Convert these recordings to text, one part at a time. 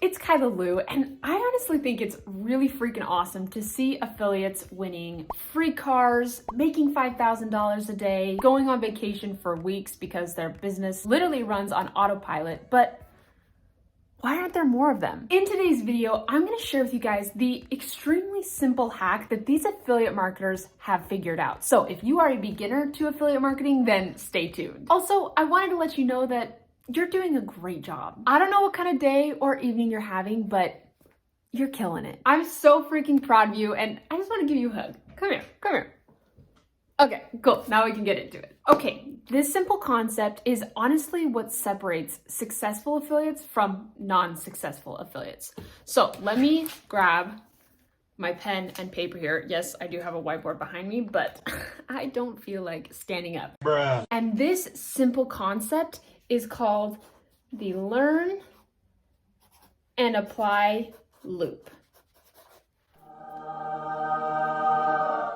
it's Kyla Lou, and I honestly think it's really freaking awesome to see affiliates winning free cars, making $5,000 a day, going on vacation for weeks because their business literally runs on autopilot, but why aren't there more of them? In today's video, I'm gonna share with you guys the extremely simple hack that these affiliate marketers have figured out. So if you are a beginner to affiliate marketing, then stay tuned. Also, I wanted to let you know that you're doing a great job. I don't know what kind of day or evening you're having, but you're killing it. I'm so freaking proud of you, and I just wanna give you a hug. Come here, come here. Okay, cool, now we can get into it. Okay, this simple concept is honestly what separates successful affiliates from non-successful affiliates. So let me grab my pen and paper here. Yes, I do have a whiteboard behind me, but I don't feel like standing up. Bruh. And this simple concept is called the learn and apply loop.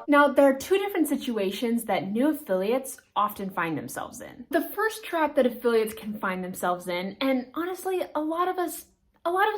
Now, there are two different situations that new affiliates often find themselves in. The first trap that affiliates can find themselves in, and honestly, a lot of us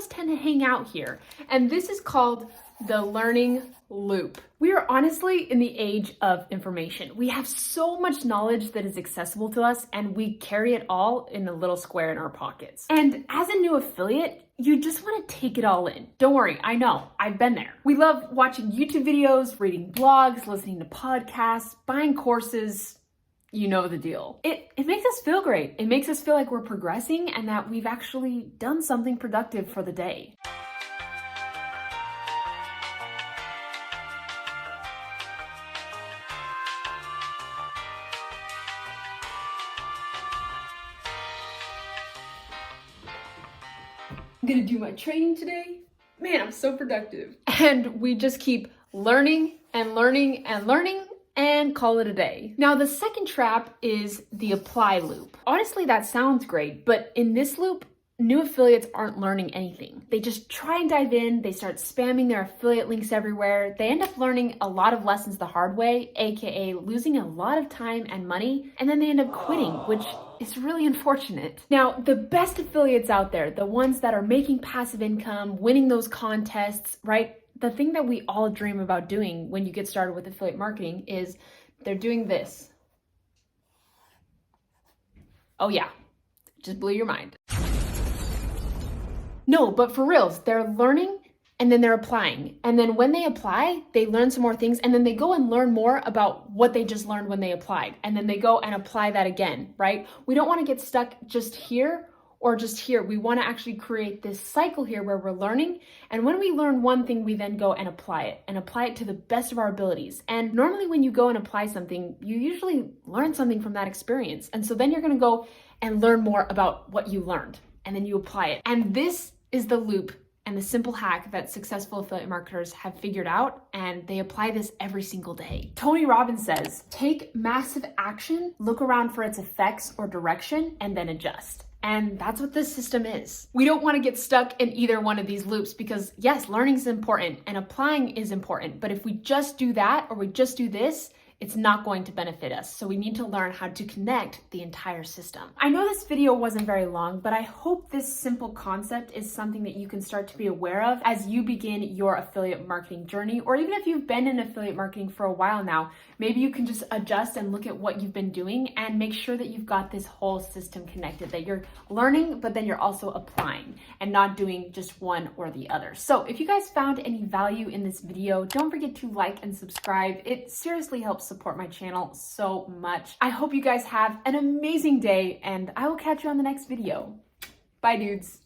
tend to hang out here, and this is called the learning loop. We are honestly in the age of information. We have so much knowledge that is accessible to us, and we carry it all in a little square in our pockets. And as a new affiliate, you just want to take it all in. Don't worry, I know, I've been there. We love watching YouTube videos, reading blogs, listening to podcasts, buying courses. You know the deal. It makes us feel great. It makes us feel like we're progressing and that we've actually done something productive for the day. I'm gonna do my training today. Man, I'm so productive. And we just keep learning and learning and learning and call it a day. Now, the second trap is the apply loop. Honestly, that sounds great, but in this loop, new affiliates aren't learning anything. They just try and dive in, they start spamming their affiliate links everywhere. They end up learning a lot of lessons the hard way, AKA losing a lot of time and money, and then they end up quitting, which is really unfortunate. Now, the best affiliates out there, the ones that are making passive income, winning those contests, right? The thing that we all dream about doing when you get started with affiliate marketing is they're doing this. Oh yeah, just blew your mind. No, but for reals, they're learning and then they're applying. And then when they apply, they learn some more things and then they go and learn more about what they just learned when they applied. And then they go and apply that again, right? We don't want to get stuck just here or just here. We want to actually create this cycle here where we're learning. And when we learn one thing, we then go and apply it to the best of our abilities. And normally when you go and apply something, you usually learn something from that experience. And so then you're going to go and learn more about what you learned and then you apply it. And this is the loop and the simple hack that successful affiliate marketers have figured out, and they apply this every single day. Tony Robbins says, take massive action, look around for its effects or direction, and then adjust. And that's what this system is. We don't want to get stuck in either one of these loops because yes, learning is important and applying is important, but if we just do that or we just do this, it's not going to benefit us. So we need to learn how to connect the entire system. I know this video wasn't very long, but I hope this simple concept is something that you can start to be aware of as you begin your affiliate marketing journey, or even if you've been in affiliate marketing for a while now, maybe you can just adjust and look at what you've been doing and make sure that you've got this whole system connected, that you're learning, but then you're also applying and not doing just one or the other. So if you guys found any value in this video, don't forget to like and subscribe. It seriously helps support my channel so much. I hope you guys have an amazing day and I will catch you on the next video. Bye dudes.